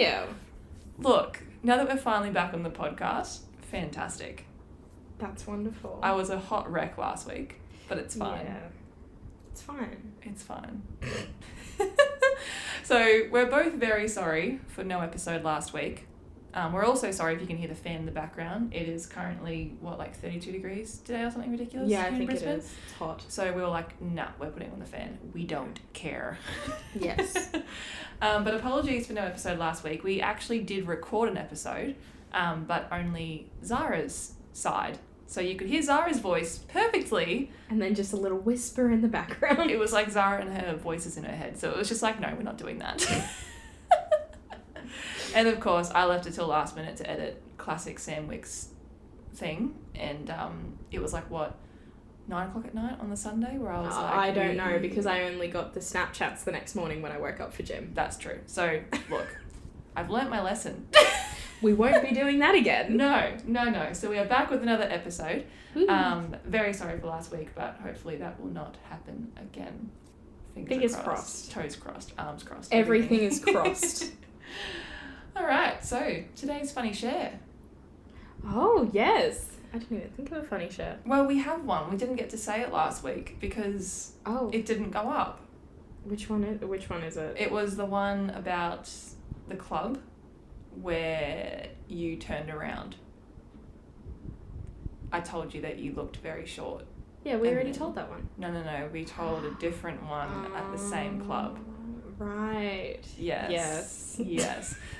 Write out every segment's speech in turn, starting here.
you? Look, now that we're finally back on the podcast, fantastic. That's wonderful. I was a hot wreck last week, but it's fine. Yeah. It's fine. It's fine. So, we're both very sorry for no episode last week. We're also sorry if you can hear the fan in the background. It is currently, 32 degrees today or something ridiculous? Yeah, I in think Brisbane? it is. It's hot. So we were like, nah, we're putting on the fan. We don't care. Yes. But apologies for no episode last week. We actually did record an episode, but only Zara's side. So you could hear Zara's voice perfectly. And then just a little whisper in the background. It was like Zara and her voices in her head. So it was just like, no, we're not doing that. And of course, I left it till last minute to edit classic Sam Wick's thing. And it was like, 9 o'clock at night on the Sunday where I was like... I don't know, because I only got the Snapchats the next morning when I woke up for gym. That's true. So, look, I've learnt my lesson. We won't be doing that again. No. So we are back with another episode. Ooh. Very sorry for last week, but hopefully that will not happen again. Fingers crossed. Toes crossed. Arms crossed. Everything is crossed. All right. So today's funny share. Oh, yes. I didn't even think of a funny share. Well, we have one. We didn't get to say it last week because it didn't go up. Which one is it? It was the one about the club where you turned around. I told you that you looked very short. Yeah, we already told that one. No. We told a different one at the same club. Right. Yes.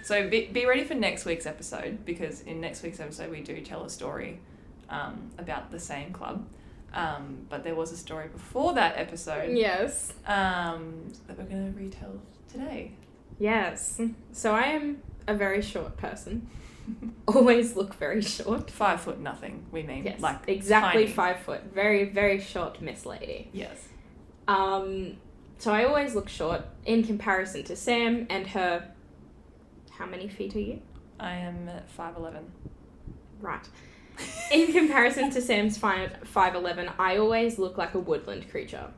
So be ready for next week's episode, because in next week's episode we do tell a story about the same club. But there was a story before that episode. Yes. That we're going to retell today. Yes. So I am a very short person. Always look very short. 5 foot nothing, we mean. Yes. Like exactly tiny. 5 foot. Very, very short Miss Lady. Yes. So I always look short in comparison to Sam and her. How many feet are you? I am 5'11". Right. In comparison to Sam's 5'11", I always look like a woodland creature.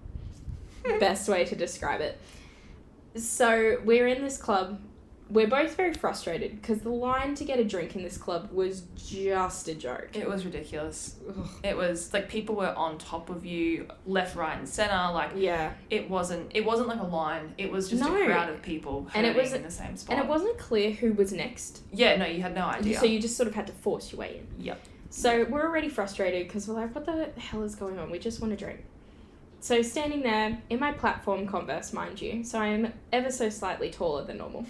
Best way to describe it. So we're in this club. We're both very frustrated because the line to get a drink in this club was just a joke. It was ridiculous. Ugh. It was like people were on top of you, left, right, and center. Like it wasn't like a line. It was just a crowd of people herding in the same spot. And it wasn't clear who was next. Yeah, no, you had no idea. So you just sort of had to force your way in. Yep. So we're already frustrated because we're like, what the hell is going on? We just want a drink. So standing there in my platform Converse, mind you, so I am ever so slightly taller than normal.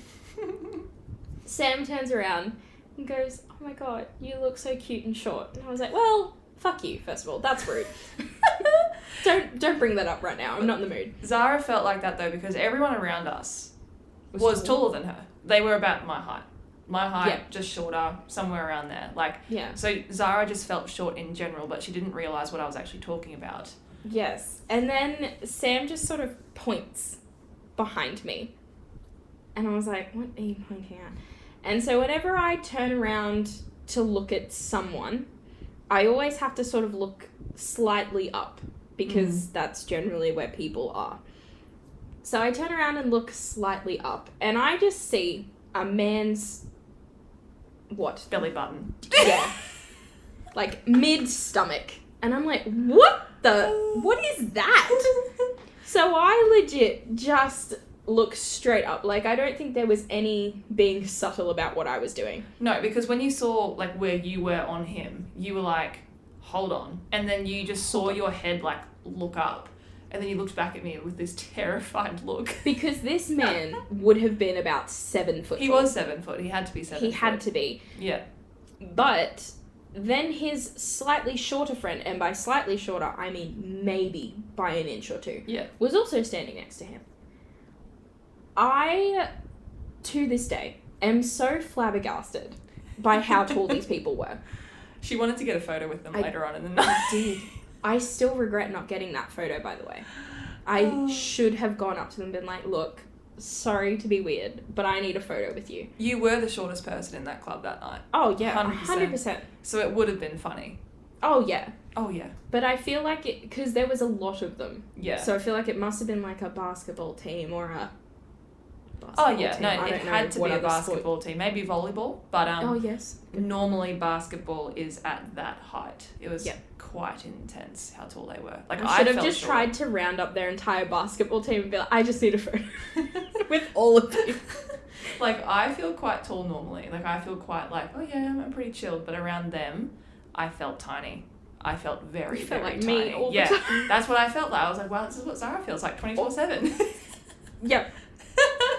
Sam turns around and goes, oh my god, you look so cute and short. And I was like, well, fuck you, first of all. That's rude. Don't bring that up right now. I'm not in the mood. Zara felt like that though because everyone around us was taller than her. They were about my height. My height, just shorter, somewhere around there. So Zara just felt short in general, but she didn't realise what I was actually talking about. Yes. And then Sam just sort of points behind me. And I was like, what are you pointing at? And so whenever I turn around to look at someone, I always have to sort of look slightly up because that's generally where people are. So I turn around and look slightly up and I just see a man's... What? Belly button. Yeah. Like mid-stomach. And I'm like, what is that? So I legit just... look straight up. Like, I don't think there was any being subtle about what I was doing. No, because when you saw, like, where you were on him, you were like, hold on. And then you just saw your head, like, look up. And then you looked back at me with this terrified look. Because this man would have been about 7 foot He tall. was 7 foot. He had to be 7 foot. He had to be. Yeah. But then his slightly shorter friend, and by slightly shorter, I mean maybe by an inch or two, was also standing next to him. I, to this day, am so flabbergasted by how tall these people were. She wanted to get a photo with them later on in the night. I did. I still regret not getting that photo, by the way. I should have gone up to them and been like, look, sorry to be weird, but I need a photo with you. You were the shortest person in that club that night. Oh, yeah, 100%. So it would have been funny. Oh, yeah. Oh, yeah. But I feel like it, because there was a lot of them. Yeah. So I feel like it must have been like a basketball team or a basketball yeah, team. no, it had to be a basketball team. Maybe volleyball, but yes. normally basketball is at that height. It was quite intense how tall they were. Like I should have just tried to round up their entire basketball team and be like, I just need a photo with all of you. Like, I feel quite tall normally. Like, I feel quite like, oh yeah, I'm pretty chilled. But around them, I felt tiny. I felt very, you felt very like tiny. Me all the time. That's what I felt like. I was like, wow, this is what Zara feels like 24/7. Yep.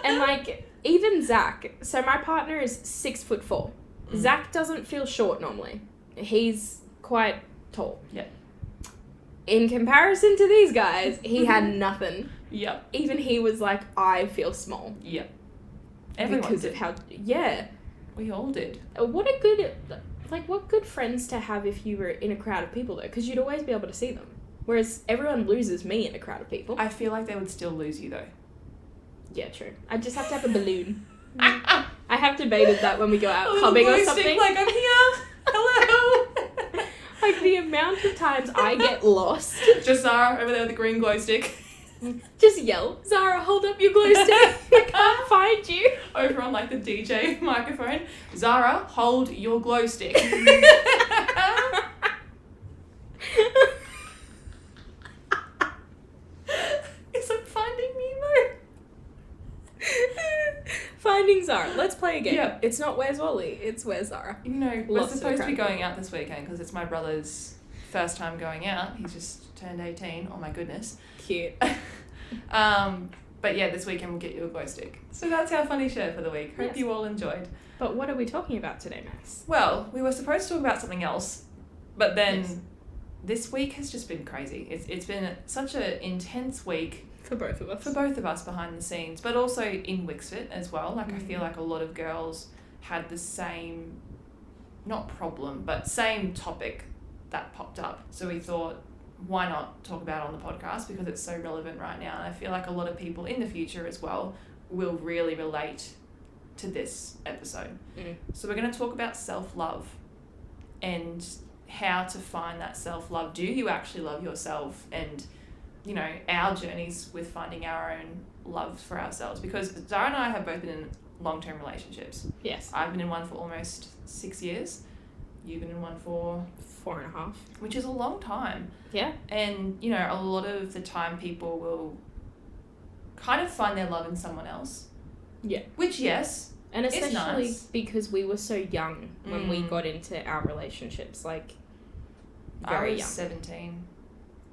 And like, even Zach, so my partner is 6'4". Zach doesn't feel short normally. He's quite tall. Yeah. In comparison to these guys, he had nothing. Yep. Even he was like, I feel small. Yep. Everyone because did. of how, we all did. What a good, like, what good friends to have if you were in a crowd of people though, because you'd always be able to see them. Whereas everyone loses me in a crowd of people. I feel like they would still lose you though. Yeah, true. I just have to have a balloon. I have debated that when we go out clubbing or something. Like, I'm here. Hello. Like, the amount of times I get lost. Just Zara over there with the green glow stick. Just yell, Zara, hold up your glow stick. I can't find you. Over on like the DJ microphone. Zara, hold your glow stick. It's like Finding Nemo. Finding Zara. Let's play a game. Yeah. It's not Where's Wally, it's Where's Zara. You know, we're supposed to be going out this weekend because it's my brother's first time going out. He's just turned 18. Oh my goodness. Cute. But yeah, this weekend we'll get you a glow stick. So that's our funny share for the week. Hope you all enjoyed. But what are we talking about today, Max? Well, we were supposed to talk about something else, but then this week has just been crazy. It's been such an intense week. For both of us. For both of us behind the scenes, but also in Wixfit as well. Like, I feel like a lot of girls had the same, not problem, but same topic that popped up. So we thought, why not talk about it on the podcast, because it's so relevant right now. And I feel like a lot of people in the future as well will really relate to this episode. So we're going to talk about self-love and how to find that self-love. Do you actually love yourself? And, you know, our journeys with finding our own love for ourselves. Because Zara and I have both been in long-term relationships. Yes. I've been in one for almost 6 years. You've been in one for 4.5. Which is a long time. Yeah. And, you know, a lot of the time people will kind of find their love in someone else. Yeah. Which, yes, and especially nice. Because we were so young when we got into our relationships. Like, very young. I was 17.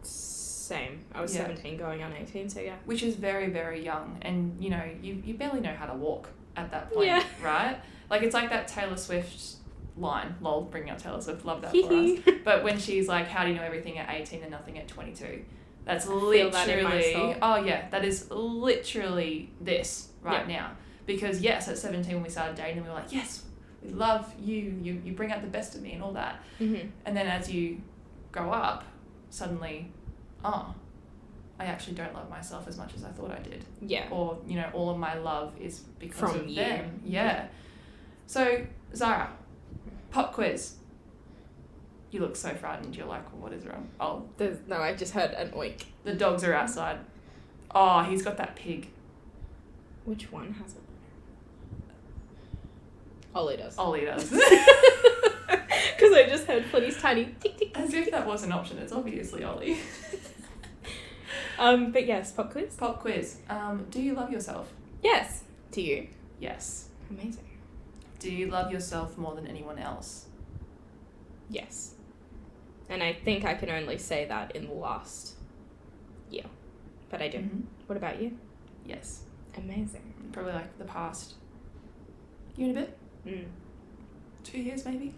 Same. I was 17 going on 18, so yeah. Which is very, very young. And, you know, you barely know how to walk at that point, right? Like, it's like that Taylor Swift line. Lol, bringing up Taylor Swift. Love that for us. But when she's like, how do you know everything at 18 and nothing at 22? That's literally... that is literally this right now. Because, yes, at 17 when we started dating, we were like, yes, we love you. You bring out the best of me and all that. And then as you grow up, suddenly... I actually don't love myself as much as I thought I did. Yeah. Or, you know, all of my love is because of them. Yeah. So, Zara, pop quiz. You look so frightened. You're like, well, what is wrong? Oh. No, I just heard an oink. The dogs are outside. Oh, he's got that pig. Which one has it? Ollie does. Ollie does. Because I just heard Flitty's tiny tick, tick, tick. As if that was an option. It's obviously Ollie. But yes, pop quiz. Pop quiz. Do you love yourself? Yes. Do you? Yes. Amazing. Do you love yourself more than anyone else? Yes. And I think I can only say that in the last year. But I do. What about you? Yes. Amazing. Probably like the past year and a bit. 2 years maybe.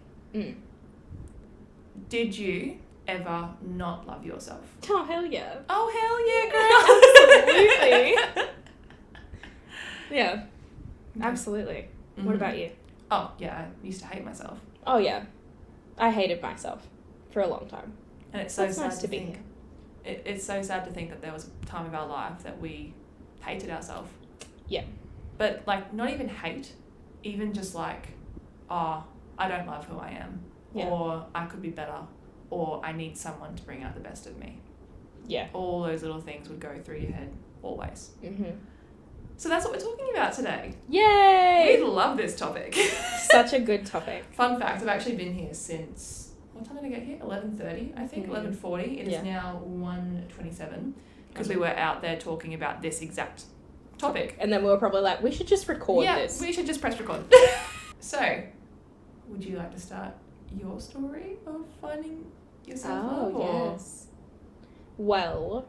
Did you ever not love yourself? Oh, hell yeah. Oh, hell yeah, girl. Absolutely. Yeah. Absolutely. What about you? Oh, yeah. I used to hate myself. Oh, yeah. I hated myself for a long time. And it's so sad to think. It's so sad to think that there was a time of our life that we hated ourselves. Yeah. But, like, not even hate. Even just like, I don't love who I am. Yeah. Or I could be better. Or I need someone to bring out the best of me. Yeah. All those little things would go through your head always. So that's what we're talking about today. Yay! We love this topic. Such a good topic. Fun fact, I've actually been here since, what time did I get here? 11:30, I think, 11:40. It is now 1:27 because we were out there talking about this exact topic. And then we were probably like, we should just record this. Yeah, we should just press record. So, would you like to start your story of finding yourself love? Oh, yes. Well,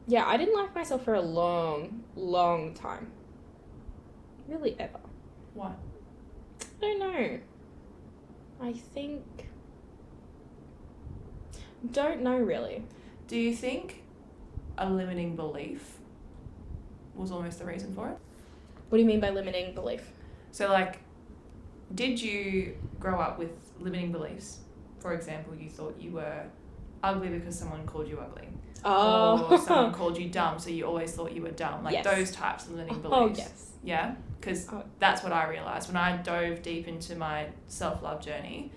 yeah, I didn't like myself for a long, long time. Really ever. Why? I don't know. I think... Don't know, really. Do you think a limiting belief was almost the reason for it? What do you mean by limiting belief? So, like, did you grow up with limiting beliefs? For example, you thought you were ugly because someone called you ugly. Oh. Or someone called you dumb, so you always thought you were dumb. Like, those types of limiting beliefs. Oh, yes. Yeah? Because that's what I realised. When I dove deep into my self-love journey,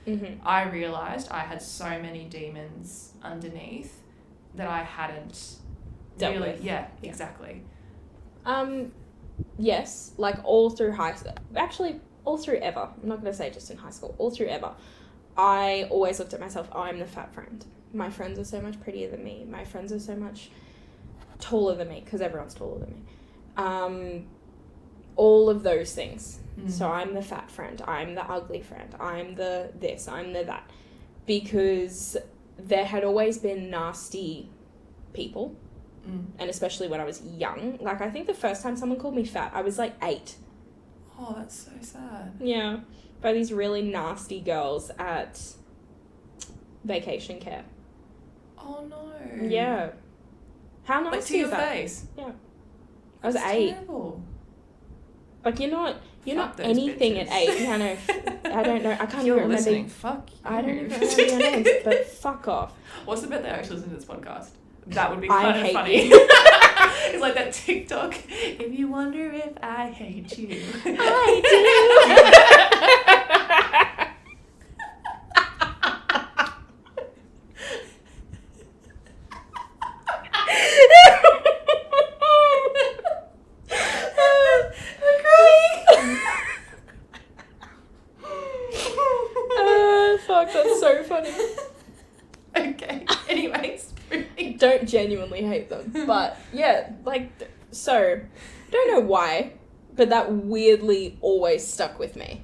I realised I had so many demons underneath that I hadn't dealt really... with. Yeah, exactly. Yes, like all through high school. Actually, all through ever. I'm not going to say just in high school. All through ever. I always looked at myself, I'm the fat friend. My friends are so much prettier than me. My friends are so much taller than me, because everyone's taller than me. All of those things. So I'm the fat friend. I'm the ugly friend. I'm the this. I'm the that. Because there had always been nasty people. And especially when I was young. Like, I think the first time someone called me fat, I was like 8. Oh, that's so sad. Yeah. By these really nasty girls at vacation care. Oh, no. Yeah. How nasty like, to your is that? face? Yeah. I was That's 8. Terrible. Like, you're not Fuck those anything bitches. at 8. I know. I don't know. I can't If even you're remember. listening, fuck you. I don't even remember your names, but fuck off. What's the bet they actually listen to this podcast? That would be I kind of hate funny. you. It's like that TikTok. If you wonder if I hate you. I do. Fuck, that's so funny. Okay, anyways. Don't genuinely hate them. But, yeah, like, so, don't know why, but that weirdly always stuck with me.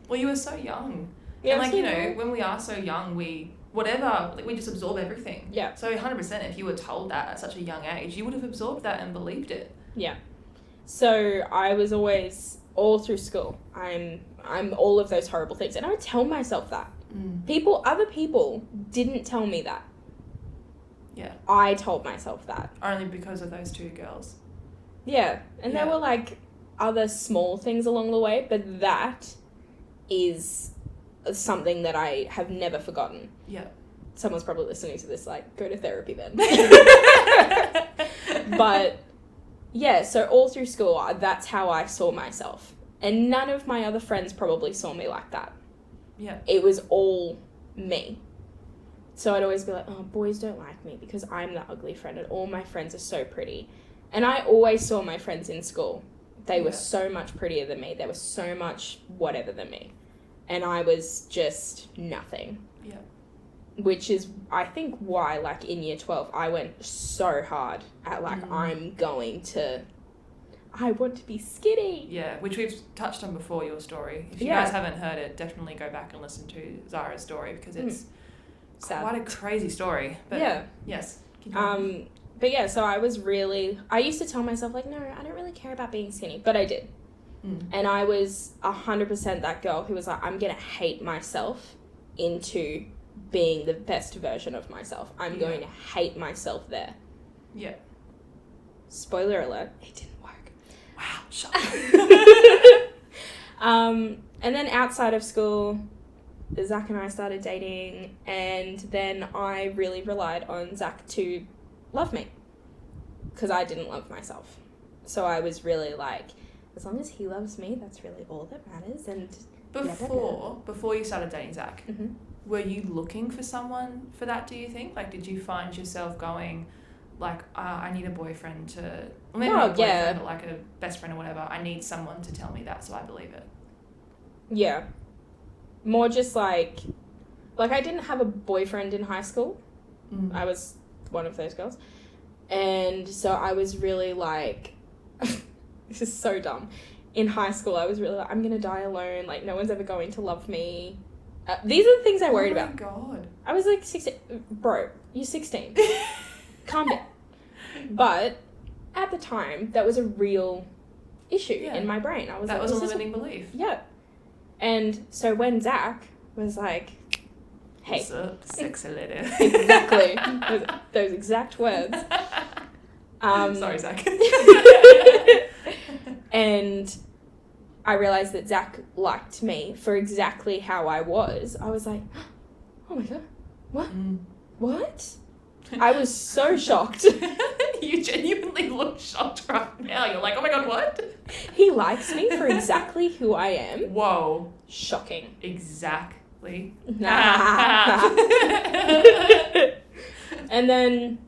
Well, you were so young. Yeah, and, like, so you know, young. when we are so young, we just absorb everything. Yeah. So 100%, if you were told that at such a young age, you would have absorbed that and believed it. Yeah. So I was always, all through school, I'm all of those horrible things. And I would tell myself that. Other people didn't tell me that. Yeah. I told myself that. Only because of those 2 girls. Yeah. And there were, like, other small things along the way, but that is something that I have never forgotten. Yeah. Someone's probably listening to this, like, go to therapy then. But, yeah, so all through school, that's how I saw myself. And none of my other friends probably saw me like that. Yeah. It was all me. So I'd always be like, oh, boys don't like me because I'm the ugly friend and all my friends are so pretty. And I always saw my friends in school. They were so much prettier than me. They were so much whatever than me. And I was just nothing. Yeah. Which is, I think, why, like, in year 12, I went so hard at, like, I want to be skinny. Yeah, which we've touched on before, your story. If you guys haven't heard it, definitely go back and listen to Zara's story because it's quite a crazy story. But yes. Keep going. But yeah, so I used to tell myself, like, no, I don't really care about being skinny, but I did. And I was 100% that girl who was like, I'm going to hate myself into being the best version of myself. I'm going to hate myself there. Yeah. Spoiler alert, it didn't work. Wow, shut And then outside of school, Zach and I started dating, and then I really relied on Zach to love me because I didn't love myself. So I was really like, as long as he loves me, that's really all that matters. And before you started dating Zach, were you looking for someone for that, do you think? Like, did you find yourself going, like, I need a boyfriend to, or maybe not a boyfriend, but like a best friend or whatever. I need someone to tell me that, so I believe it. Yeah. More just like I didn't have a boyfriend in high school. I was one of those girls. And so I was really like, this is so dumb. In high school, I was really like, I'm going to die alone. Like, no one's ever going to love me. These are the things I worried about. Oh, my God. I was like 16. Bro, you're 16. Calm down. But at the time, that was a real issue in my brain. I was that like, was a limiting belief. Yeah. And so when Zach was like, hey. What's up, sexy lady? Exactly. Those exact words. Sorry, Zach. And I realized that Zach liked me for exactly how I was. I was like, oh my God, what? What? I was so shocked. You genuinely look shocked right now. You're like, oh my God, what? He likes me for exactly who I am. Whoa. Shocking. Exactly. And then,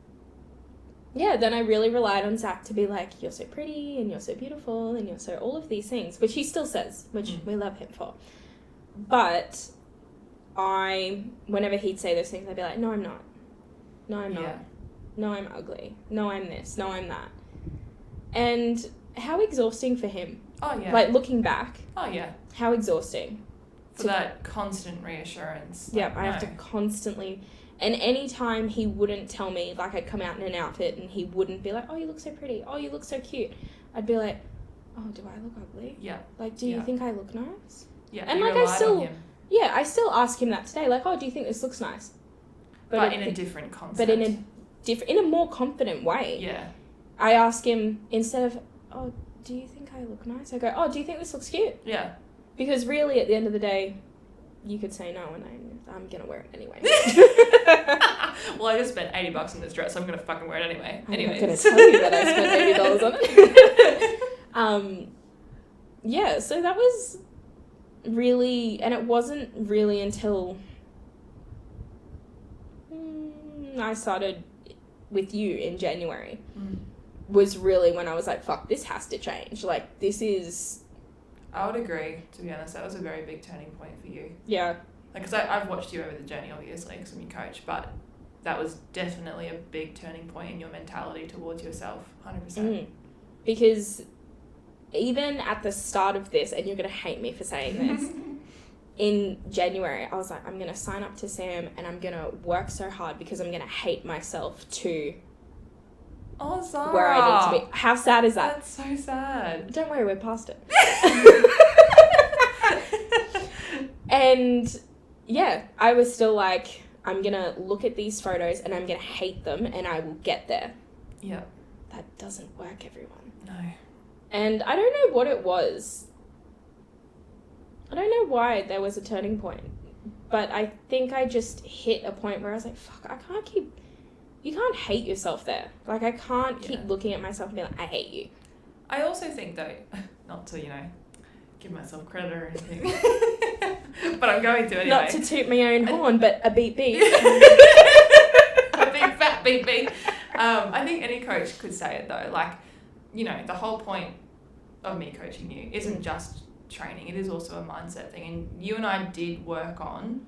then I really relied on Zach to be like, you're so pretty and you're so beautiful and you're so all of these things, which he still says, which we love him for. But whenever he'd say those things, I'd be like, no, I'm not. No, I'm not. Yeah. No, I'm ugly. No, I'm this. No, I'm that. And how exhausting for him. Oh, yeah. Like, looking back. Oh, yeah. How exhausting. For that constant reassurance. Yeah, I have to constantly... And any time he wouldn't tell me, like, I'd come out in an outfit and he wouldn't be like, oh, you look so pretty. Oh, you look so cute. I'd be like, oh, do I look ugly? Yeah. Like, do you think I look nice? Yeah, and like, I still... Yeah, I still ask him that today. Like, oh, do you think this looks nice? But in a different concept. But in a more confident way. Yeah. I ask him, instead of, oh, do you think I look nice? I go, oh, do you think this looks cute? Yeah. Because really, at the end of the day, you could say no, and I'm going to wear it anyway. Well, I just spent $80 on this dress, so I'm going to fucking wear it anyway. I'm not going to tell you that I spent $80 on it. Yeah, so that was really, and it wasn't really until I started with you in January was really when I was like, fuck, this has to change. Like, this is... I would agree, to be honest. That was a very big turning point for you. Yeah. Like, because I've watched you over the journey, obviously, because I'm your coach, but that was definitely a big turning point in your mentality towards yourself, 100%. Because even at the start of this, and you're going to hate me for saying this, in January, I was like, I'm going to sign up to Sam and I'm going to work so hard because I'm going to hate myself to Zara. where I need to be. How sad is that? That's so sad. Don't worry, we're past it. And yeah, I was still like, I'm going to look at these photos and I'm going to hate them and I will get there. Yeah. That doesn't work, everyone. No. And I don't know what it was. I don't know why there was a turning point, but I think I just hit a point where I was like, fuck, you can't hate yourself there. Like, I can't keep looking at myself and be like, I hate you. I also think, though, not to, give myself credit or anything, but I'm going to anyway. Not to toot my own horn, but a beep beep. A big fat beep beep. I think any coach could say it, though. Like, the whole point of me coaching you isn't just training, it is also a mindset thing, and you and I did work on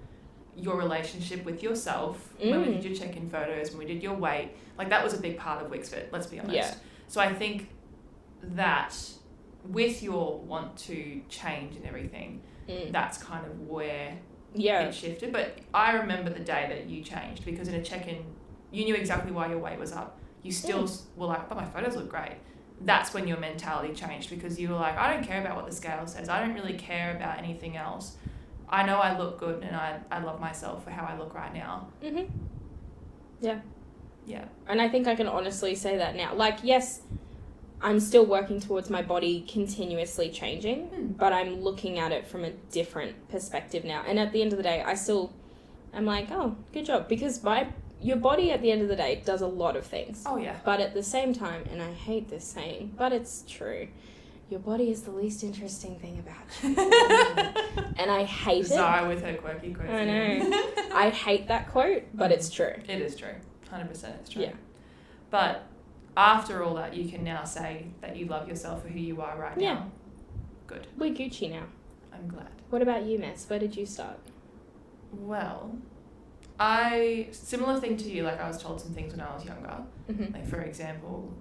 your relationship with yourself when we did your check-in photos, when we did your weight. Like, that was a big part of Wixfit, let's be honest. So I think that with your want to change and everything, that's kind of where it shifted. But I remember the day that you changed, because in a check-in you knew exactly why your weight was up. You still were like, but my photos look great. That's when your mentality changed, because you were like, I don't care about what the scale says. I don't really care about anything else. I know I look good and I love myself for how I look right now. Yeah. Yeah. And I think I can honestly say that now. Like, yes, I'm still working towards my body continuously changing, but I'm looking at it from a different perspective now. And at the end of the day, I'm like, oh, good job. Because your body at the end of the day does a lot of things. Oh, yeah. But at the same time, and I hate this saying, but it's true, your body is the least interesting thing about you. And I hate it. Zara with her quirky quotes. I know. I hate that quote, but it's true. It is true. 100% it's true. Yeah. But after all that, you can now say that you love yourself for who you are right now. Good. We're Gucci now. I'm glad. What about you, Miss? Where did you start? Well, similar thing to you, like I was told some things when I was younger. Mm-hmm. Like, for example,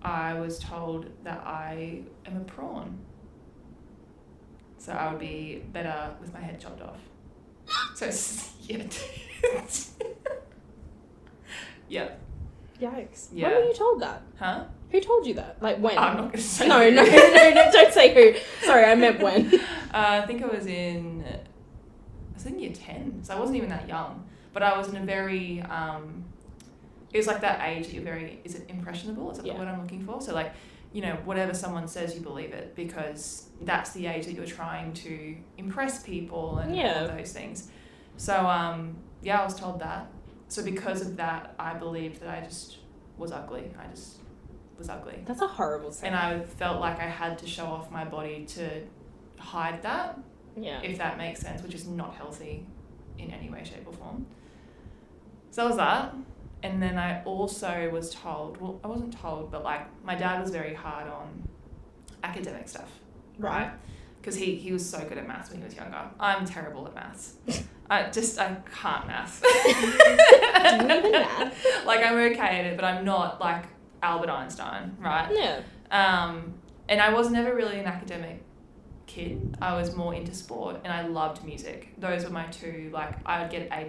I was told that I am a prawn. So I would be better with my head chopped off. So, yeah. Yeah. Yikes. Yeah. When were you told that? Huh? Who told you that? Like, when? I'm not going to say. No, don't say who. Sorry, I meant when. I think I was in year 10, so I wasn't even that young. But I was in a very, it was like that age that you're very, is it impressionable? Is that the word I'm looking for? So like, you know, whatever someone says, you believe it, because that's the age that you're trying to impress people and all those things. So, I was told that. So because of that, I believed that I just was ugly. I just was ugly. That's a horrible thing. And I felt like I had to show off my body to hide that, if that makes sense, which is not healthy in any way, shape or form. So that was that. And then I also was told, well, I wasn't told, but like my dad was very hard on academic stuff, right? Because he was so good at maths when he was younger. I'm terrible at maths. I can't math. Do you even math? Like, I'm okay at it, but I'm not like Albert Einstein, right? Yeah. And I was never really an academic kid. I was more into sport, and I loved music. Those were my two, like, I would get A+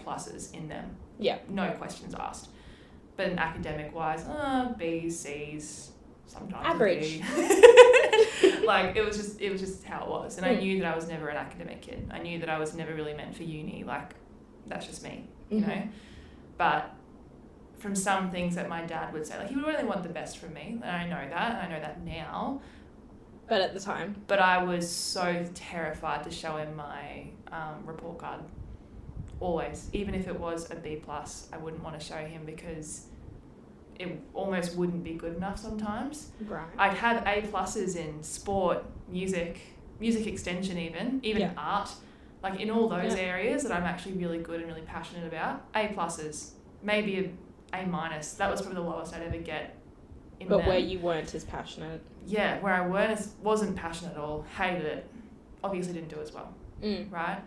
in them. Yeah. No questions asked. But in academic-wise, B's, C's, sometimes average. Like, it was just how it was. And I knew that I was never an academic kid. I knew that I was never really meant for uni. Like, that's just me, you know? But from some things that my dad would say, like, he would really want the best from me. And I know that, and I know that now. But at the time. But I was so terrified to show him my report card. Always. Even if it was a B+, I wouldn't want to show him because it almost wouldn't be good enough sometimes. Right. I'd have A+ in sport, music extension even art. Like, in all those areas that I'm actually really good and really passionate about. A+, maybe a A-. That was probably the lowest I'd ever get in But them. where you weren't as passionate. Yeah, where I wasn't passionate at all, hated it, obviously didn't do as well, right?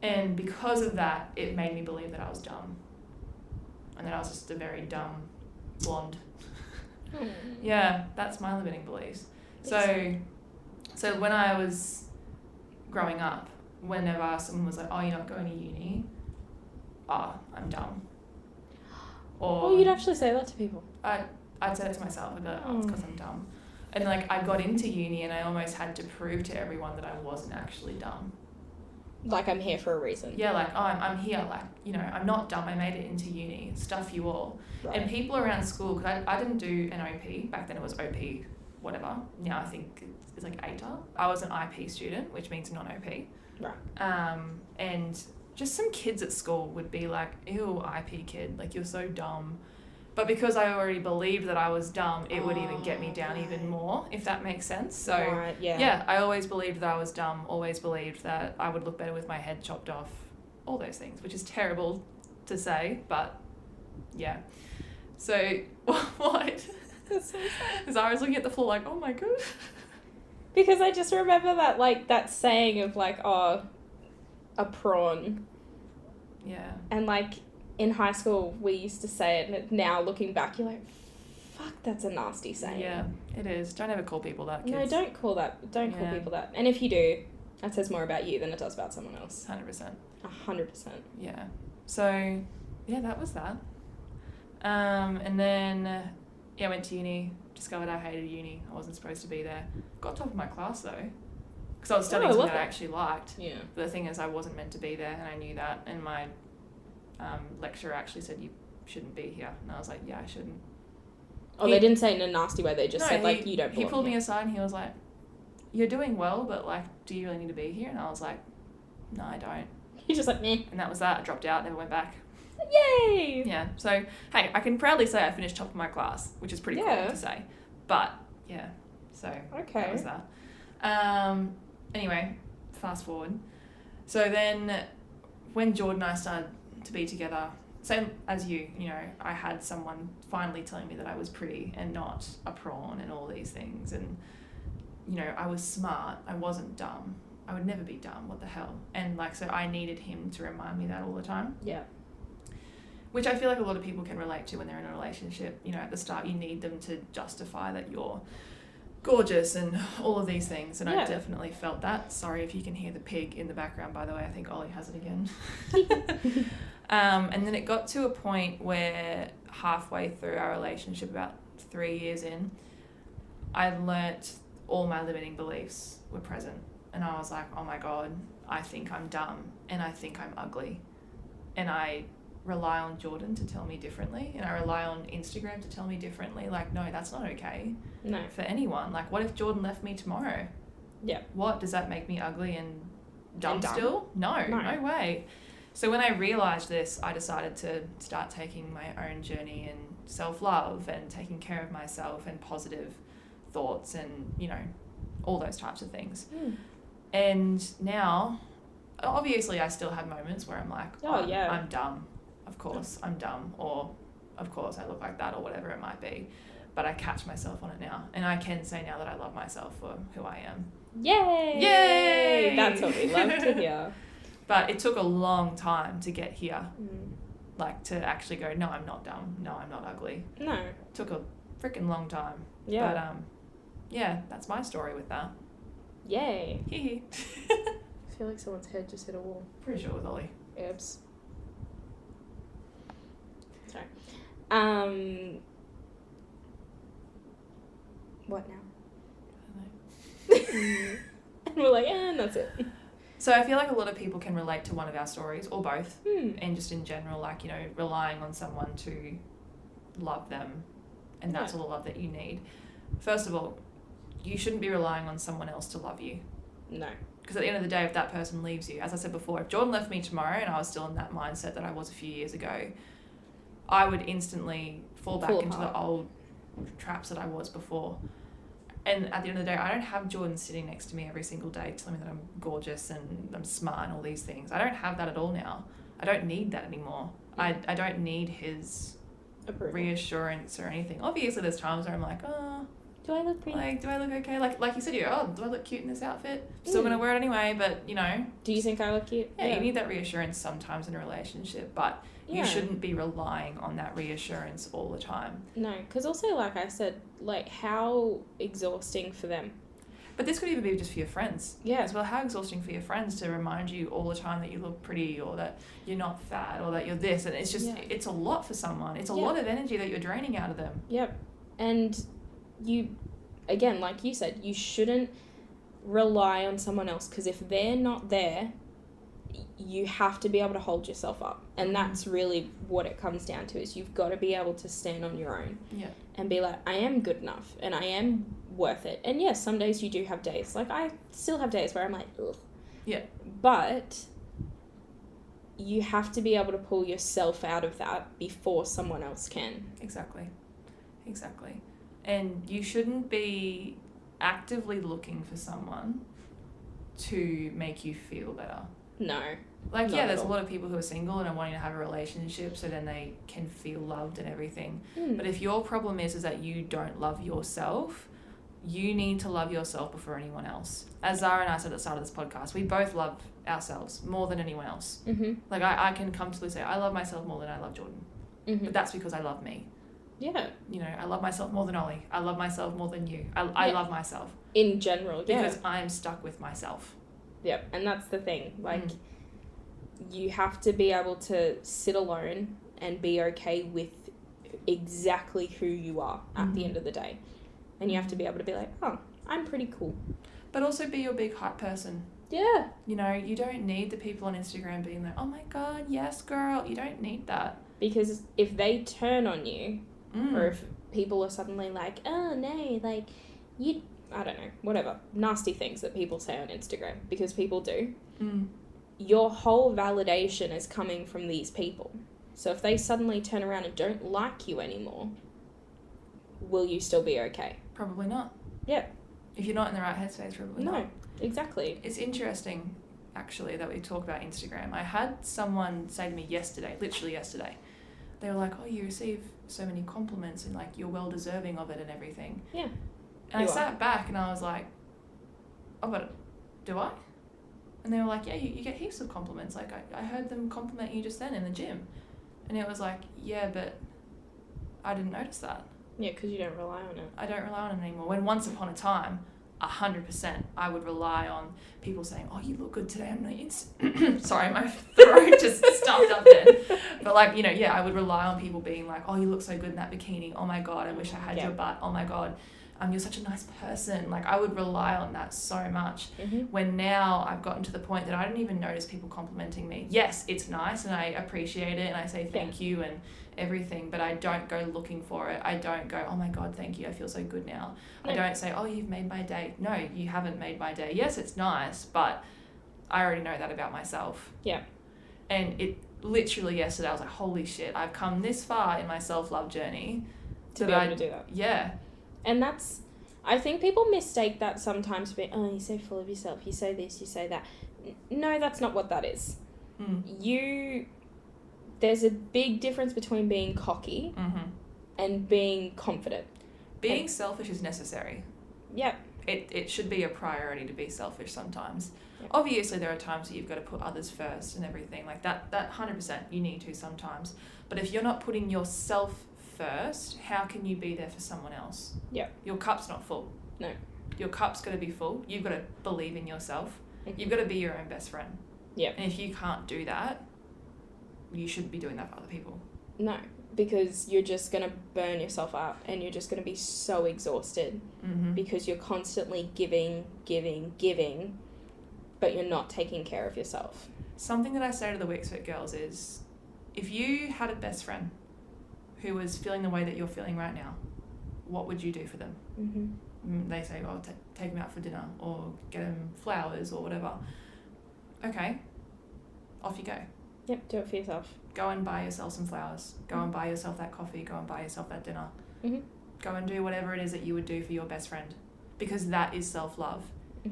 And because of that, it made me believe that I was dumb. And that I was just a very dumb blonde. Yeah, that's my limiting beliefs. So when I was growing up, whenever someone was like, oh, you're not going to uni, I'm dumb. Or you'd actually say that to people. I'd say it to myself. I'd be like, it's because I'm dumb. And like, I got into uni and I almost had to prove to everyone that I wasn't actually dumb. Like, I'm here for a reason. Yeah, like, I'm here, like, you know, I'm not dumb, I made it into uni, stuff you all. Right. And people around school, because I didn't do an OP, back then it was OP, whatever, now I think it's like ATA. I was an IP student, which means non-OP. Right. And just some kids at school would be like, ew, IP kid, like, you're so dumb. But because I already believed that I was dumb, it would even get me down even more, if that makes sense. So, I always believed that I was dumb, always believed that I would look better with my head chopped off, all those things, which is terrible to say, but yeah. So, what? That's so sad. Zara's looking at the floor like, oh my God. Because I just remember that, like, that saying of, like, a prawn. Yeah. And, like, in high school, we used to say it, and now looking back, you're like, fuck, that's a nasty saying. Yeah, it is. Don't ever call people that, kids. No, don't call people that. And if you do, that says more about you than it does about someone else. 100%. 100%. Yeah. So, yeah, that was that. And then, I went to uni, discovered I hated uni. I wasn't supposed to be there. Got top of my class, though. Because I was studying something that I actually liked. Yeah. But the thing is, I wasn't meant to be there, and I knew that. And my lecturer actually said, you shouldn't be here. And I was like, yeah, I shouldn't. Oh, they didn't say it in a nasty way. They just said, like, you don't belong. He pulled me aside and he was like, you're doing well, but, like, do you really need to be here? And I was like, no, I don't. You're just like, meh. And that was that. I dropped out, never went back. Yay! Yeah. So, hey, I can proudly say I finished top of my class, which is pretty cool to say. But, yeah. So, that was that. Anyway, fast forward. So then, when Jordan and I started to be together, same as you, you know, I had someone finally telling me that I was pretty and not a prawn and all these things. And, you know, I was smart. I wasn't dumb. I would never be dumb. What the hell? And like, so I needed him to remind me that all the time. Yeah. Which I feel like a lot of people can relate to when they're in a relationship. You know, at the start, you need them to justify that you're gorgeous and all of these things. And I definitely felt that. Sorry if you can hear the pig in the background, by the way. I think Ollie has it again. And then it got to a point where halfway through our relationship, about 3 years in, I learnt all my limiting beliefs were present. And I was like, oh my God, I think I'm dumb and I think I'm ugly. And I rely on Jordan to tell me differently, and I rely on Instagram to tell me differently. Like, no, that's not okay. No. For anyone. Like, what if Jordan left me tomorrow? Yeah. What? Does that make me ugly and dumb still? No way. So when I realised this, I decided to start taking my own journey in self-love and taking care of myself and positive thoughts and, you know, all those types of things. And now, obviously, I still have moments where I'm like, I'm dumb. Of course, I'm dumb. Or, of course, I look like that, or whatever it might be. But I catch myself on it now. And I can say now that I love myself for who I am. Yay! Yay! That's what we love to hear. But it took a long time to get here. Like, to actually go, no, I'm not dumb. No, I'm not ugly. No. It took a freaking long time. Yeah. But, yeah, that's my story with that. Yay. Hee I feel like someone's head just hit a wall. Pretty sure it was Ollie. Oops. Sorry. What now? I don't know. And we're like, and that's it. So I feel like a lot of people can relate to one of our stories, or both, and just in general, like, you know, relying on someone to love them, and that's all the love that you need. First of all, you shouldn't be relying on someone else to love you. No. Because at the end of the day, if that person leaves you, as I said before, if Jordan left me tomorrow and I was still in that mindset that I was a few years ago, I would instantly fall back into the old traps that I was before. And at the end of the day, I don't have Jordan sitting next to me every single day telling me that I'm gorgeous and I'm smart and all these things. I don't have that at all now. I don't need that anymore. I don't need his reassurance or anything. Obviously, there's times where I'm like, oh, do I look pretty? Like, do I look okay? Like you said, do I look cute in this outfit? Still gonna wear it anyway, but, you know. Do you think I look cute? Yeah, you need that reassurance sometimes in a relationship, but you shouldn't be relying on that reassurance all the time. No, because also, like I said, like, how exhausting for them. But this could even be just for your friends. Yeah. As well, how exhausting for your friends to remind you all the time that you look pretty, or that you're not fat, or that you're this. And it's just, it's a lot for someone. It's a lot of energy that you're draining out of them. Yep. And you, again, like you said, you shouldn't rely on someone else, because if they're not there, you have to be able to hold yourself up. And that's really what it comes down to, is you've got to be able to stand on your own. Yeah. And be like, I am good enough and I am worth it. And yes, some days you do have days. Like, I still have days where I'm like, ugh. Yeah. But you have to be able to pull yourself out of that before someone else can. Exactly. And you shouldn't be actively looking for someone to make you feel better. No. Like, there's a lot of people who are single and are wanting to have a relationship so then they can feel loved and everything. But if your problem is that you don't love yourself, you need to love yourself before anyone else. As Zara and I said at the start of this podcast, we both love ourselves more than anyone else. Like, I can comfortably say, I love myself more than I love Jordan. But that's because I love me. Yeah. You know, I love myself more than Ollie. I love myself more than you. I love myself. In general, Because I'm stuck with myself. Yep, and that's the thing. Like, you have to be able to sit alone and be okay with exactly who you are at the end of the day. And you have to be able to be like, oh, I'm pretty cool. But also be your big hype person. Yeah. You know, you don't need the people on Instagram being like, oh my God, yes, girl. You don't need that. Because if they turn on you, or if people are suddenly like, oh, no, like, you... I don't know, whatever, nasty things that people say on Instagram, because people do. Your whole validation is coming from these people. So if they suddenly turn around and don't like you anymore, will you still be okay? Probably not. Yeah. If you're not in the right headspace, probably not. No, exactly. It's interesting, actually, that we talk about Instagram. I had someone say to me literally yesterday, they were like, oh, you receive so many compliments and like you're well deserving of it and everything. Yeah. And I sat back and I was like, oh, but do I? And they were like, yeah, you get heaps of compliments. Like I heard them compliment you just then in the gym. And it was like, yeah, but I didn't notice that. Yeah, because you don't rely on it. I don't rely on it anymore. When once upon a time, 100%, I would rely on people saying, oh, you look good today. I'm not, sorry, my throat just stuffed up then. But like, you know, yeah, I would rely on people being like, oh, you look so good in that bikini. Oh my God, I wish I had your butt. Oh my God, you're such a nice person. Like I would rely on that so much. When now I've gotten to the point that I don't even notice people complimenting me. Yes, it's nice and I appreciate it and I say thank you and everything, but I don't go looking for it. I don't go, oh my God, thank you, I feel so good now. I don't say, oh, you've made my day. No, you haven't made my day. Yes, it's nice, but I already know that about myself. Yeah. And it literally yesterday, I was like, holy shit, I've come this far in my self-love journey to be able to do that. Yeah. And that's, I think people mistake that sometimes, oh, you're so full of yourself, you say this, you say that. No, that's not what that is. There's a big difference between being cocky and being confident. Being selfish is necessary. Yeah. It should be a priority to be selfish sometimes. Yep. Obviously, there are times that you've got to put others first and everything. Like that 100% you need to sometimes. But if you're not putting yourself first, how can you be there for someone else? Yeah. Your cup's not full. No. Your cup's got to be full. You've got to believe in yourself. You've got to be your own best friend. Yeah. And if you can't do that, you shouldn't be doing that for other people. No, because you're just going to burn yourself out and you're just going to be so exhausted because you're constantly giving, but you're not taking care of yourself. Something that I say to the Wixfit girls is, if you had a best friend who was feeling the way that you're feeling right now, what would you do for them? They say, oh, take them out for dinner or get them flowers or whatever. Okay, off you go. Yep, do it for yourself. Go and buy yourself some flowers. Go and buy yourself that coffee. Go and buy yourself that dinner. Go and do whatever it is that you would do for your best friend, because that is self-love.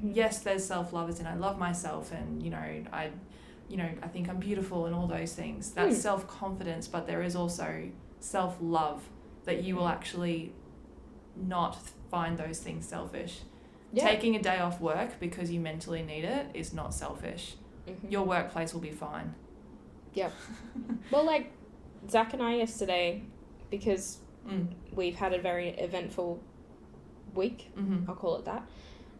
Yes, there's self-love as in I love myself and, I think I'm beautiful and all those things. That's self-confidence, but there is also self-love that you will actually not find those things selfish. Yeah. Taking a day off work because you mentally need it is not selfish. Your workplace will be fine. Yeah. Well, like Zach and I yesterday, because we've had a very eventful week, I'll call it that,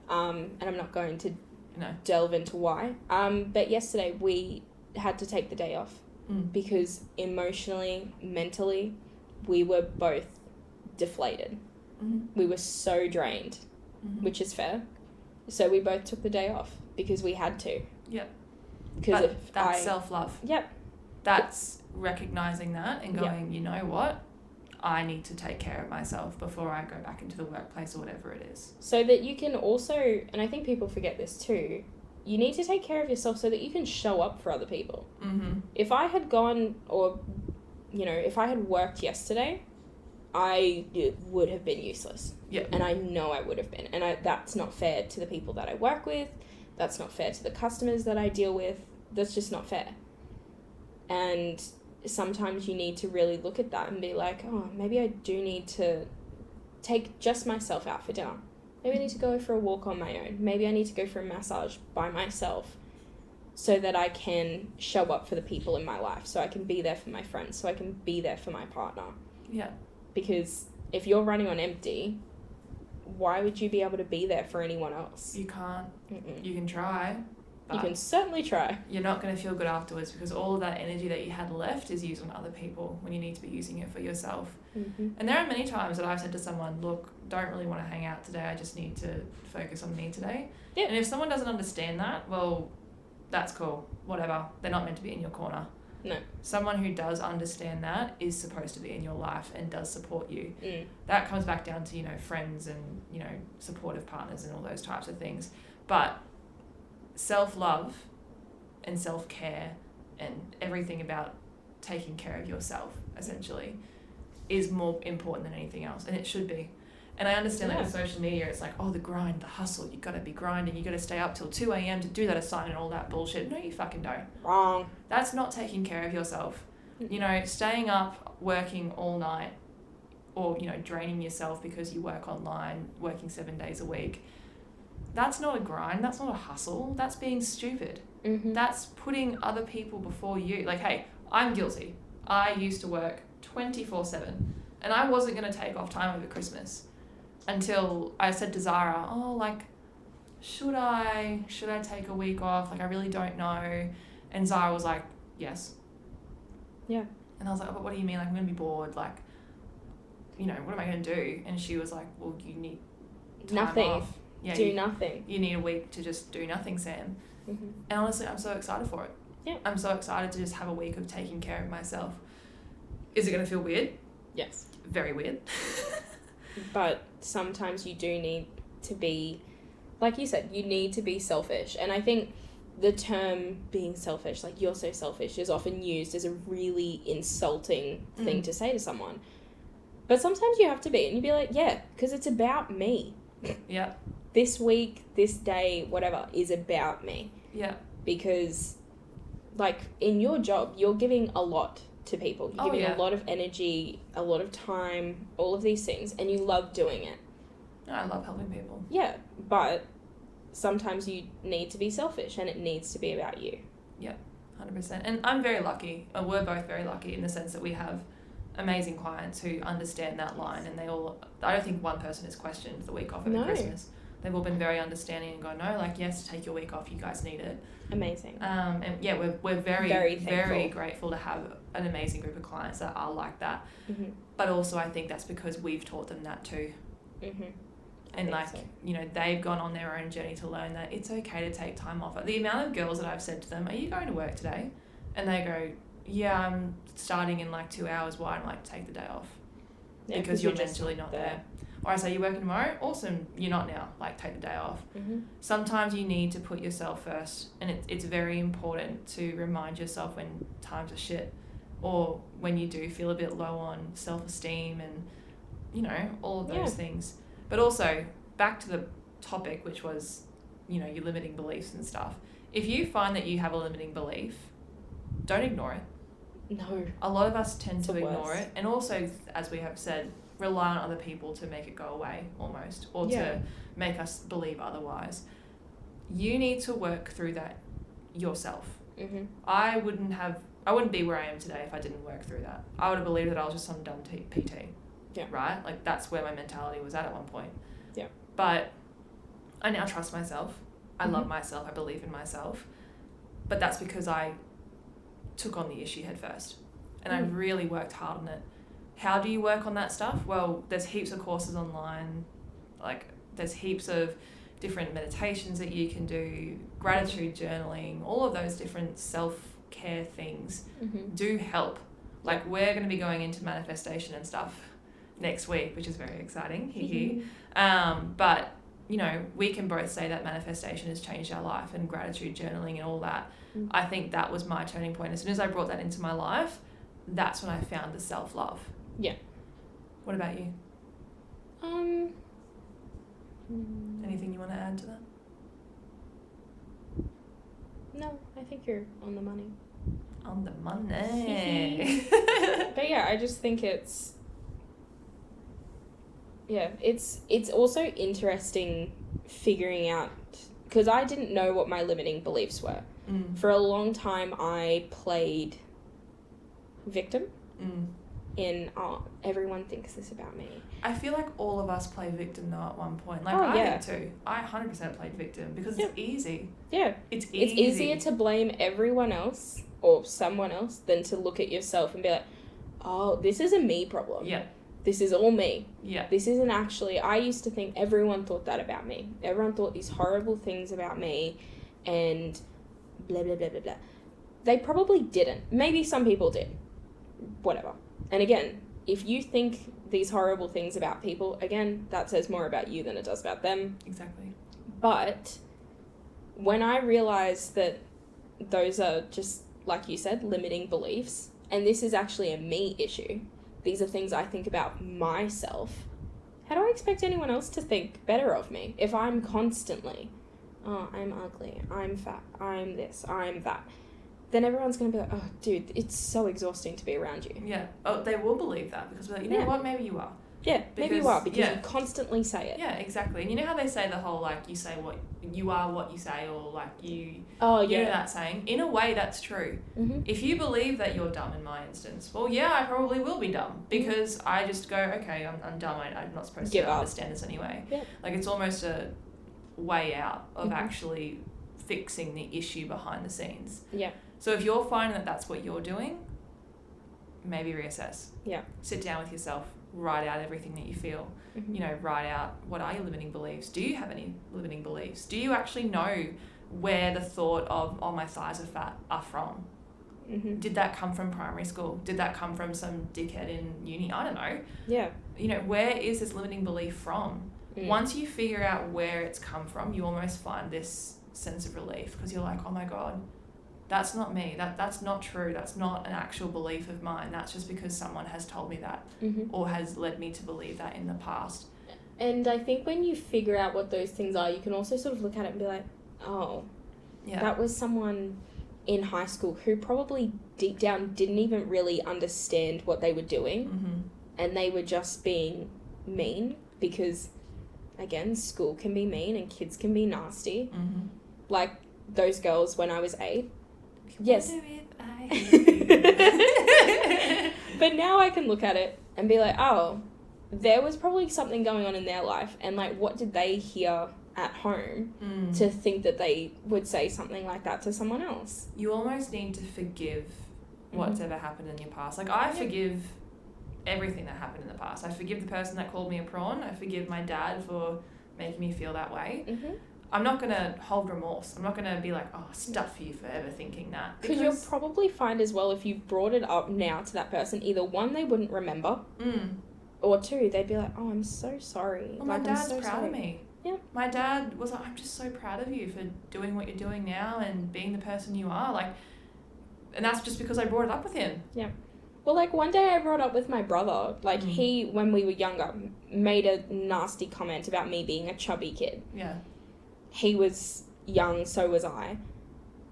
and I'm not going to delve into why, but yesterday we had to take the day off because emotionally, mentally, we were both deflated. We were so drained, which is fair. So we both took the day off because we had to. Yep. Because that's self-love. Yep. That's recognizing that and going, you know what? I need to take care of myself before I go back into the workplace or whatever it is. So that you can also, and I think people forget this too, you need to take care of yourself so that you can show up for other people. If I had gone or, if I had worked yesterday, I would have been useless. Yeah. And I know I would have been. And that's not fair to the people that I work with. That's not fair to the customers that I deal with. That's just not fair. And sometimes you need to really look at that and be like, oh, maybe I do need to take just myself out for dinner. Maybe I need to go for a walk on my own. Maybe I need to go for a massage by myself so that I can show up for the people in my life, so I can be there for my friends, so I can be there for my partner. Yeah. Because if you're running on empty, why would you be able to be there for anyone else? You can't. You can try. You can certainly try. You're not going to feel good afterwards because all of that energy that you had left is used on other people when you need to be using it for yourself. And there are many times that I've said to someone, look, don't really want to hang out today. I just need to focus on me today. Yep. And if someone doesn't understand that, well, that's cool. Whatever. They're not meant to be in your corner. No. Someone who does understand that is supposed to be in your life and does support you. That comes back down to, friends and, supportive partners and all those types of things. But self-love and self-care and everything about taking care of yourself, essentially, is more important than anything else. And it should be. And I understand that with social media, it's like, oh, the grind, the hustle, you got to be grinding, you got to stay up till 2 a.m. to do that assignment and all that bullshit. No, you fucking don't. Wrong. That's not taking care of yourself. You know, staying up, working all night, or, you know, draining yourself because you work online, working 7 days a week, that's not a grind, that's not a hustle, that's being stupid. Mm-hmm. That's putting other people before you. Like, hey, I'm guilty. I used to work 24/7, and I wasn't going to take off time over Christmas until I said to Zara, oh, like, should I take a week off? Like, I really don't know. And Zara was like, yes. Yeah. And I was like, oh, but what do you mean? Like, I'm going to be bored. Like, you know, what am I going to do? And she was like, well, you need time nothing off. Yeah, do nothing. You need a week to just do nothing, Sam. Mm-hmm. And honestly, I'm so excited for it. Yeah. I'm so excited to just have a week of taking care of myself. Is it going to feel weird? Yes. Very weird. But sometimes you do need to be, like you said, you need to be selfish. And I think the term being selfish, like you're so selfish, is often used as a really insulting thing to say to someone. But sometimes you have to be, and you'd be like, yeah, because it's about me. Yeah. This week, this day, whatever, is about me. Yeah. Because, like, in your job, you're giving a lot to people. You're giving a lot of energy, a lot of time, all of these things, and you love doing it. I love helping people. Yeah, but sometimes you need to be selfish, and it needs to be about you. Yeah, 100%. And I'm very lucky, and we're both very lucky in the sense that we have amazing clients who understand that line, and I don't think one person has questioned the week off over Christmas. They've all been very understanding and go, no, like, yes, take your week off, you guys need it. Amazing. And yeah, we're very, very very grateful to have an amazing group of clients that are like that. Mm-hmm. But also I think that's because we've taught them that too. Mm-hmm. And like, you know, they've gone on their own journey to learn that it's okay to take time off. The amount of girls that I've said to them, are you going to work today? And they go, yeah, I'm starting in like 2 hours. Why? I'm like, take the day off. Yeah, because you're mentally not there. Or I say, you're working tomorrow? Awesome. You're not now. Like, take the day off. Mm-hmm. Sometimes you need to put yourself first. And it's very important to remind yourself when times are shit. Or when you do feel a bit low on self-esteem and, you know, all of those things. But also, back to the topic, which was, you know, your limiting beliefs and stuff. If you find that you have a limiting belief, don't ignore it. No. A lot of us tend to ignore it. And also, as we have said, rely on other people to make it go away, almost. Or to make us believe otherwise. You need to work through that yourself. Mm-hmm. I wouldn't be where I am today if I didn't work through that. I would have believed that I was just some dumb PT. Yeah. Right? Like, that's where my mentality was at one point. Yeah. But I now trust myself. I love myself. I believe in myself. But that's because I took on the issue head first. And I really worked hard on it. How do you work on that stuff? Well, there's heaps of courses online. Like, there's heaps of different meditations that you can do, gratitude journaling, all of those different self-care things do help. Like, we're going to be going into manifestation and stuff next week, which is very exciting. But, you know, we can both say that manifestation has changed our life, and gratitude journaling and all that. I think that was my turning point. As soon as I brought that into my life, that's when I found the self-love. Yeah. What about you? Anything you want to add to that? No, I think you're on the money. On the money. But yeah, I just think it's also interesting figuring out, because I didn't know what my limiting beliefs were. For a long time, I played victim in, everyone thinks this about me. I feel like all of us play victim now at one point. Like, I did too. I 100% played victim because it's easy. Yeah. It's easy. It's easier to blame everyone else or someone else than to look at yourself and be like, oh, this is a me problem. Yeah. This is all me. Yeah. This isn't actually... I used to think everyone thought that about me. Everyone thought these horrible things about me and blah, blah, blah, blah, blah. They probably didn't. Maybe some people did. Whatever. And again, if you think these horrible things about people, again, that says more about you than it does about them. Exactly. But when I realized that those are just, like you said, limiting beliefs, and this is actually a me issue, these are things I think about myself, how do I expect anyone else to think better of me if I'm constantly, oh, I'm ugly, I'm fat, I'm this, I'm that? then everyone's going to be like, oh, dude, it's so exhausting to be around you. Yeah. Oh, they will believe that because we're like, you know what, maybe you are. Yeah, maybe you are because you constantly say it. Yeah, exactly. And you know how they say the whole, like, you say what you are, what you say, or like you. Oh, yeah. You know that saying? In a way, that's true. Mm-hmm. If you believe that you're dumb in my instance, well, yeah, I probably will be dumb because I just go, okay, I'm dumb. I'm not supposed to understand this anyway. Yeah. Like, it's almost a way out of actually fixing the issue behind the scenes. Yeah. So if you're finding that that's what you're doing, maybe reassess. Yeah. Sit down with yourself. Write out everything that you feel. Mm-hmm. You know, write out what are your limiting beliefs. Do you have any limiting beliefs? Do you actually know where the thought of, oh, my thighs are fat are from? Mm-hmm. Did that come from primary school? Did that come from some dickhead in uni? I don't know. Yeah. You know, where is this limiting belief from? Once you figure out where it's come from, you almost find this sense of relief because you're like, oh my God, that's not me. That's not true. That's not an actual belief of mine. That's just because someone has told me that or has led me to believe that in the past. And I think when you figure out what those things are, you can also sort of look at it and be like, oh, that was someone in high school who probably deep down didn't even really understand what they were doing and they were just being mean because, again, school can be mean and kids can be nasty. Like those girls when I was 8. Yes. But now I can look at it and be like, oh, there was probably something going on in their life and like what did they hear at home to think that they would say something like that to someone else? You almost need to forgive what's ever happened in your past. Like I forgive everything that happened in the past. I forgive the person that called me a prawn. I forgive my dad for making me feel that way. I'm not going to hold remorse. I'm not going to be like, oh, stuff you for ever thinking that. Because you'll probably find as well if you brought it up now to that person, either one, they wouldn't remember, or two, they'd be like, oh, I'm so sorry. Well, my dad's proud of me. Yeah. My dad was like, I'm just so proud of you for doing what you're doing now and being the person you are. Like, and that's just because I brought it up with him. Yeah. Well, like, one day I brought up with my brother, like, he, when we were younger, made a nasty comment about me being a chubby kid. Yeah. He was young, so was I.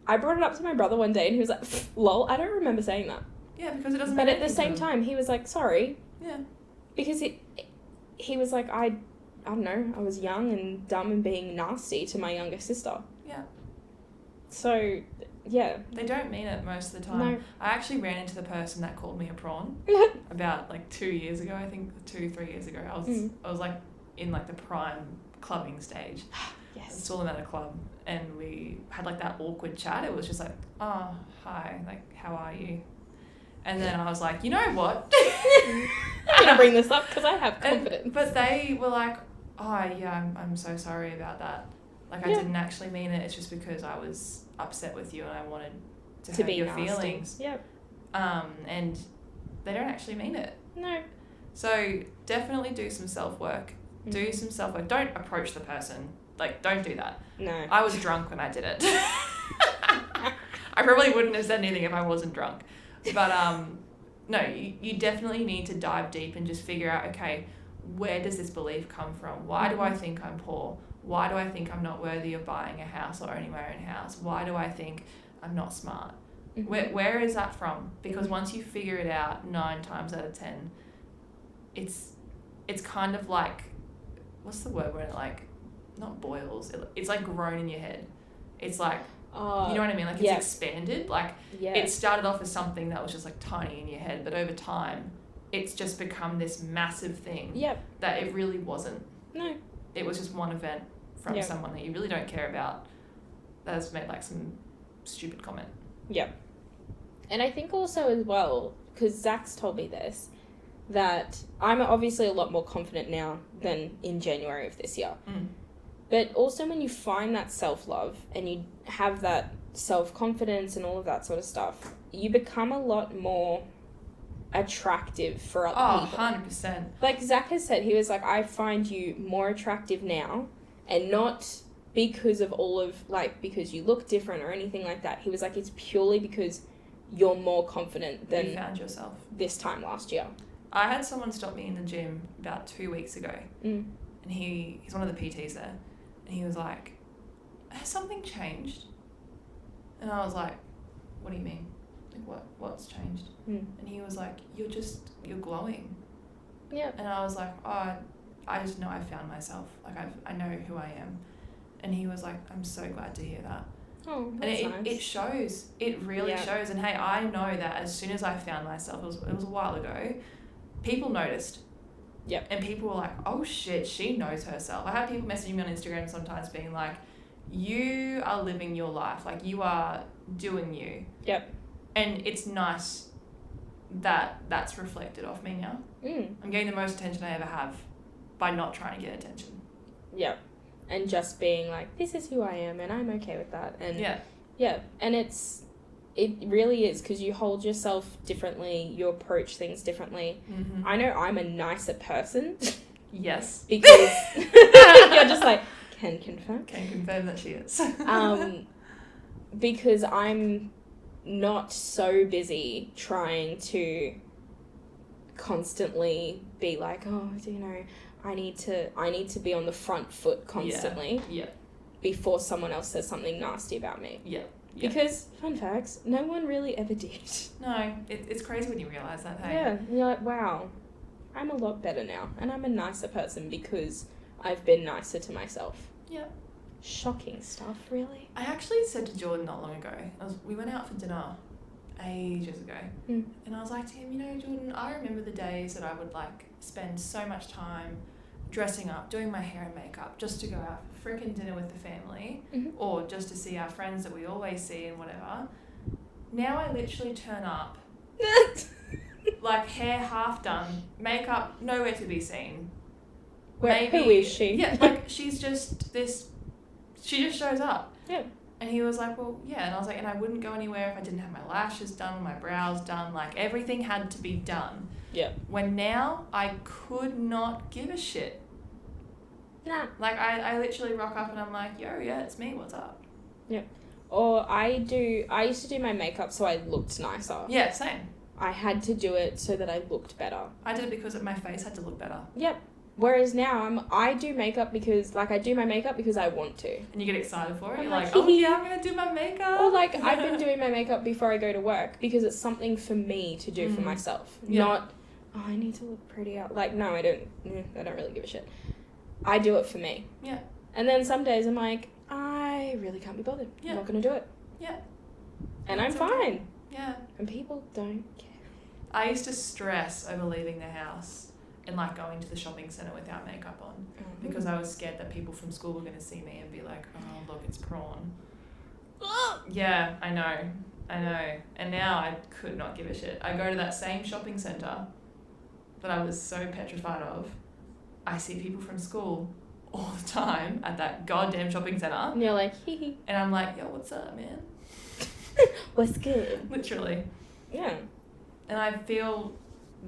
I brought it up to my brother one day, and he was like, lol, I don't remember saying that. Yeah, because it doesn't But at the same time, he was like, sorry. Yeah. Because he was like, I don't know, I was young and dumb and being nasty to my younger sister. Yeah. So, yeah. They don't mean it most of the time. No. I actually ran into the person that called me a prawn about like 2 years ago, I think 2-3 years ago. I was like in like the prime clubbing stage. Yes. I saw them at a club and we had like that awkward chat. It was just like, oh, hi, like, how are you? And then I was like, you know what? I'm going to bring this up because I have confidence. But they were like, oh, yeah, I'm so sorry about that. Like, I didn't actually mean it. It's just because I was upset with you and I wanted to hurt your feelings. Yeah. And they don't actually mean it. No. So definitely do some self-work. Do some self-work. Don't approach the person. Like, don't do that. No. I was drunk when I did it. I probably wouldn't have said anything if I wasn't drunk. But, no, you definitely need to dive deep and just figure out, okay, where does this belief come from? Why do I think I'm poor? Why do I think I'm not worthy of buying a house or owning my own house? Why do I think I'm not smart? Where is that from? Because once you figure it out 9 times out of 10, it's kind of like, what's the word when it like, not boils, it's like grown in your head. It's like, you know what I mean? Like it's expanded. Like it started off as something that was just like tiny in your head, but over time, it's just become this massive thing that it really wasn't. No. It was just one event from someone that you really don't care about that has made like some stupid comment. Yep. And I think also as well, because Zach's told me this, that I'm obviously a lot more confident now than in January of this year. But also when you find that self-love and you have that self-confidence and all of that sort of stuff, you become a lot more attractive for other people. 100%. Like Zach has said, he was like, I find you more attractive now, and not because of all of, like, because you look different or anything like that. He was like, it's purely because you're more confident than you found yourself this time last year. I had someone stop me in the gym about 2 weeks ago, and he's one of the PTs there, and he was like, has something changed? And I was like, what do you mean? Like, what's changed? And he was like, you're glowing. Yeah. And I was like, oh, I just know I found myself. Like, I know who I am. And he was like, I'm so glad to hear that. Oh, that's and nice. it shows. It really shows. And hey, I know that as soon as I found myself, it was a while ago, people noticed. Yep. And people were like, oh shit, she knows herself. I have people messaging me on Instagram sometimes being like, you are living your life. Like, you are doing you. Yep. And it's nice that that's reflected off me now. I'm getting the most attention I ever have by not trying to get attention. Yep. And just being like, this is who I am and I'm okay with that. And yeah. And it really is, because you hold yourself differently, you approach things differently. I know I'm a nicer person. Yes. Because you're just like, can confirm. Can confirm that she is. Because I'm not so busy trying to constantly be like, oh, you know, I need to be on the front foot constantly. Yeah. Before someone else says something nasty about me. Yeah. Because, fun facts, no one really ever did. No, it's crazy when you realise that, hey? Yeah, you're like, wow, I'm a lot better now, and I'm a nicer person because I've been nicer to myself. Yeah. Shocking stuff, really. I actually said to Jordan not long ago, we went out for dinner ages ago, and I was like to him, you know, Jordan, I remember the days that I would like spend so much time dressing up, doing my hair and makeup just to go out for freaking dinner with the family, or just to see our friends that we always see and whatever. Now I literally turn up like hair half done, makeup nowhere to be seen. Who is she? Yeah, like she's just this, she just shows up. Yeah. And he was like, well, yeah. And I was like, and I wouldn't go anywhere if I didn't have my lashes done, my brows done, like everything had to be done. Yeah. When now I could not give a shit. Nah. Like I literally rock up and I'm like, yo, yeah, it's me, what's up? Yeah. Or I used to do my makeup so I looked nicer. Yeah, same. I had to do it so that I looked better. I did it because my face had to look better. Yep. Whereas now I do makeup because, like, I do my makeup because I want to. And you get excited for it? I'm You're like, oh yeah, I'm going to do my makeup. Or like, I've been doing my makeup before I go to work because it's something for me to do for myself. Yeah. Not, oh, I need to look pretty out. Like, no, I don't really give a shit. I do it for me. Yeah. And then some days I'm like, I really can't be bothered. Yeah. I'm not going to do it. Yeah. And I'm fine. Okay. Yeah. And people don't care. I used to stress over leaving the house and like going to the shopping centre without makeup on because I was scared that people from school were going to see me and be like, oh, look, it's prawn. Yeah, I know. And now I could not give a shit. I go to that same shopping centre that I was so petrified of. I see people from school all the time at that goddamn shopping centre. And you're like, hee hee. And I'm like, yo, what's up, man? What's good? Literally. Yeah. And I feel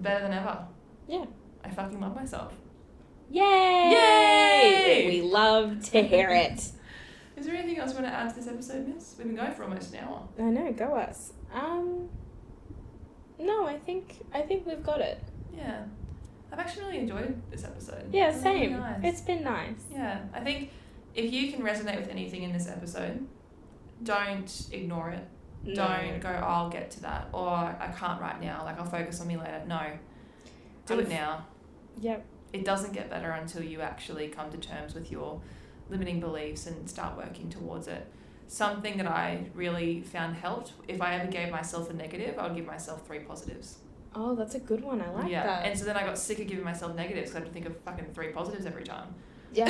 better than ever. Yeah. I fucking love myself. Yay! Yay! We love to hear it. Is there anything else you want to add to this episode, miss? We've been going for almost an hour. I know, go us. No, I think we've got it. Yeah. I've actually really enjoyed this episode. Yeah, it's same. Really nice. It's been nice. Yeah. I think if you can resonate with anything in this episode, don't ignore it. No. Don't go, oh, I'll get to that. Or I can't right now. Like, I'll focus on me later. No. Do it now. Yep. It doesn't get better until you actually come to terms with your limiting beliefs and start working towards it. Something that I really found helped, if I ever gave myself a negative, I would give myself 3 positives. Oh, that's a good one. I like that. And so then I got sick of giving myself negatives because I had to think of fucking 3 positives every time. Yeah.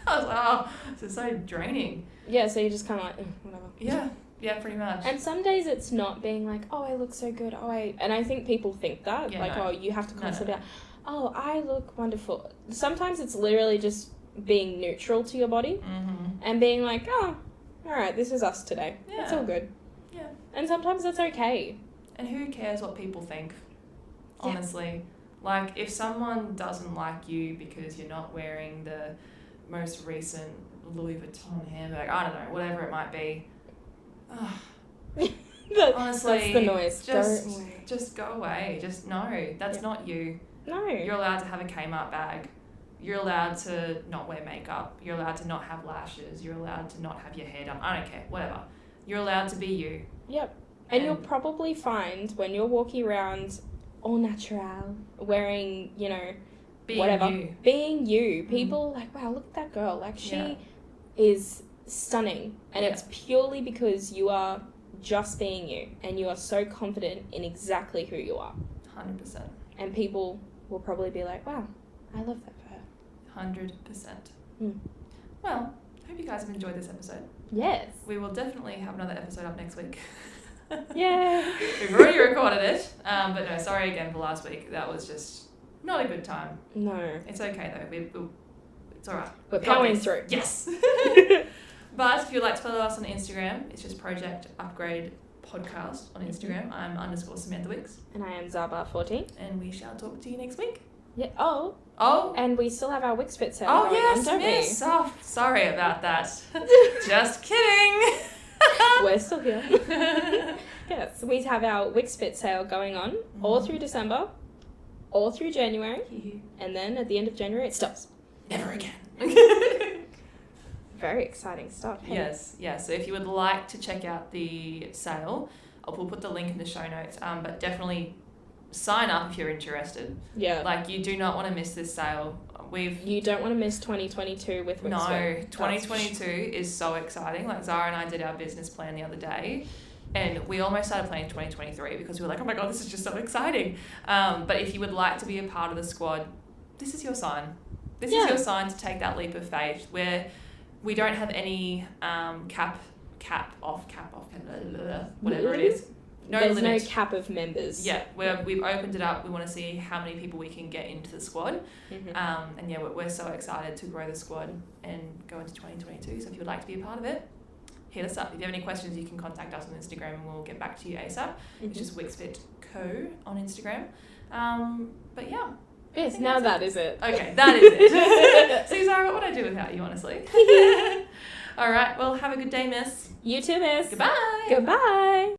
I was like, oh, this is so draining. Yeah, so you're just kind of like, whatever. Yeah. Yeah, pretty much. And some days it's not being like, oh, I look so good. And I think people think that. Yeah, like, no. oh, you have to constantly No. be like, oh, I look wonderful. Sometimes it's literally just being neutral to your body and being like, oh, all right, this is us today. Yeah. It's all good. Yeah. And sometimes that's okay. And who cares what people think? Honestly. Like, if someone doesn't like you because you're not wearing the most recent Louis Vuitton handbag, I don't know, whatever it might be. Honestly, that's the noise. Just go away. Just no, that's not you. No. You're allowed to have a Kmart bag. You're allowed to not wear makeup. You're allowed to not have lashes. You're allowed to not have your hair done. I don't care. Whatever. You're allowed to be you. Yep. And you'll probably find when you're walking around all natural, wearing, you know, being you, people like, wow, look at that girl. Like, she is stunning. And it's purely because you are just being you. And you are so confident in exactly who you are. 100%. And people will probably be like, wow, I love that for her. 100%. Well, I hope you guys have enjoyed this episode. Yes. We will definitely have another episode up next week. Yay. We've already recorded it. But no, sorry again for last week. That was just not a good time. No. It's okay though. It's alright. We're powering through. Yes. But if you'd like to follow us on Instagram, it's just Project Upgrade Podcast on Instagram. I'm _Samantha Wicks. And I am Zaba14. And we shall talk to you next week. Yeah. Oh. And we still have our Wix Fit sale. Oh, yes, miss. Oh, sorry about that. Just kidding. We're still here. Yes, we have our Wix Fit sale going on all through December, all through January, and then at the end of January it stops. Never again. Very exciting stuff. Hey? Yes, yes. So if you would like to check out the sale, we'll put the link in the show notes. But definitely sign up if you're interested. Yeah. Like, you do not want to miss this sale. You don't want to miss 2022 with Wix Fit. 2022 is so exciting. Like, Zara and I did our business plan the other day, and we almost started planning 2023 because we were like, oh my God, this is just so exciting. But if you would like to be a part of the squad, this is your sign. This is your sign to take that leap of faith, where we don't have any cap off, whatever it is. There's limit. No cap of members. Yeah, we've opened it up. We want to see how many people we can get into the squad. And yeah, we're so excited to grow the squad and go into 2022. So if you would like to be a part of it, hit us up. If you have any questions, you can contact us on Instagram and we'll get back to you ASAP. It's just WixFitCo on Instagram. But yeah. Yes, now that is it. Okay, that is it. See, Zara, what would I do without you, honestly? All right, well, have a good day, miss. You too, miss. Goodbye. Goodbye.